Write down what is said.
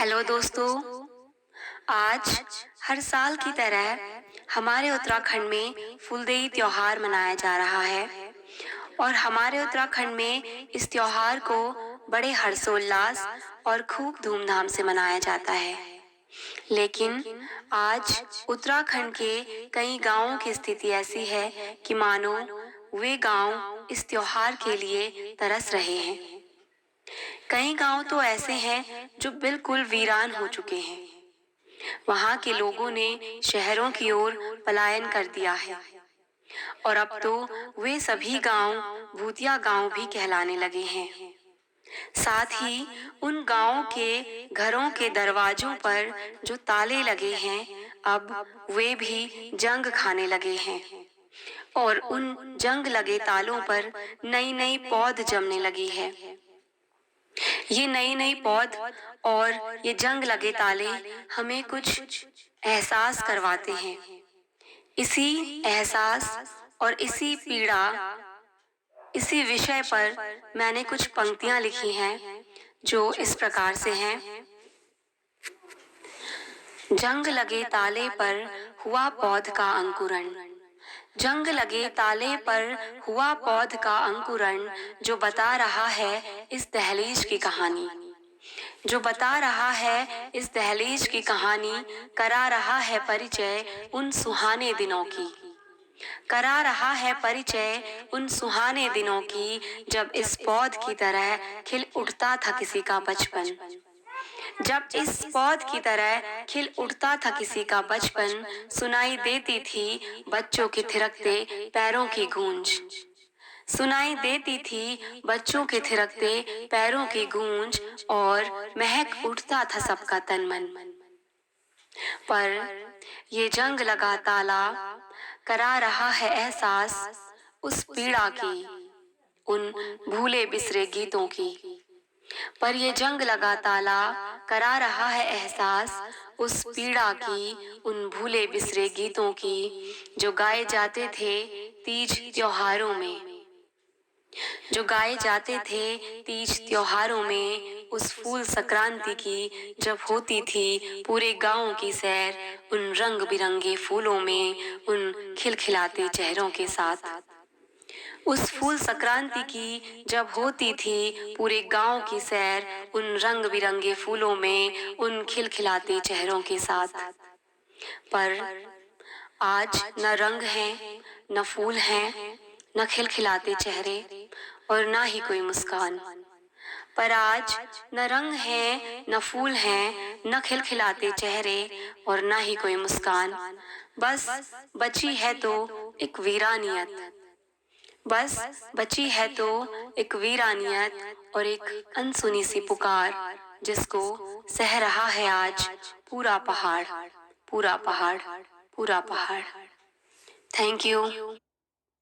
Hello दोस्तों। आज हर साल की तरह हमारे उत्तराखंड में फुलदेई त्योहार मनाया जा रहा है और हमारे उत्तराखंड में इस त्योहार को बड़े हर्षोल्लास और खूब धूमधाम से मनाया जाता है। लेकिन आज उत्तराखंड के कई गांवों की स्थिति ऐसी है कि मानो वे गांव इस त्योहार के लिए तरस रहे हैं। कई गांव तो ऐसे हैं जो बिल्कुल वीरान हो चुके हैं। वहां के लोगों ने शहरों की ओर पलायन कर दिया है और अब तो वे सभी गांव भूतिया गांव भी कहलाने लगे हैं। साथ ही उन गांवों के घरों के दरवाजों पर जो ताले लगे हैं, अब वे भी जंग खाने लगे हैं और उन जंग लगे तालों पर नई नई पौध जमने लगी है। ये नई नई पौध और ये जंग लगे ताले हमें कुछ एहसास करवाते हैं। इसी एहसास और इसी पीड़ा, इसी विषय पर मैंने कुछ पंक्तियां लिखी हैं जो इस प्रकार से हैं। जंग लगे ताले पर हुआ पौध का अंकुरण, जंग लगे ताले पर हुआ पौध का अंकुरण, जो बता रहा है इस दहलीज की कहानी, जो बता रहा है इस दहलीज की कहानी, करा रहा है परिचय उन सुहाने दिनों की, करा रहा है परिचय उन सुहाने दिनों की, जब इस पौध की तरह खिल उठता था किसी का बचपन, जब इस पौध की तरह खिल उठता था किसी का बचपन, सुनाई देती थी बच्चों के थिरकते पैरों की गूंज, सुनाई देती थी बच्चों के थिरकते पैरों की गूंज, और महक उठता था सबका तन मन। पर ये जंग लगा ताला करा रहा है एहसास उस पीड़ा की, उन भूले बिसरे गीतों की। पर ये जंग लगा ताला करा रहा है एहसास उस पीड़ा की, उन भूले बिसरे गीतों की, जो गाए जाते थे तीज त्योहारों में, जो गाए जाते थे तीज त्योहारों में। उस फूल संक्रांति की जब होती थी पूरे गांव की सैर, उन रंग बिरंगे फूलों में, उन खिलखिलाते चेहरों के साथ। उस फूल संक्रांति की जब होती थी पूरे गांव की सैर, उन रंग बिरंगे फूलों में, उन खिलखिलाते चेहरों के साथ। पर आज न रंग है, न फूल हैं, न खिलखिलाते चेहरे और ना ही कोई मुस्कान। पर आज न रंग है, न फूल हैं, न खिलखिलाते चेहरे और ना ही कोई मुस्कान। बस बची है तो एक वीरानियत, बस बची है तो एक वीरानियत और एक अनसुनी सी पुकार, जिसको सह रहा है आज पूरा पहाड़, पूरा पहाड़, पूरा पहाड़। Thank you.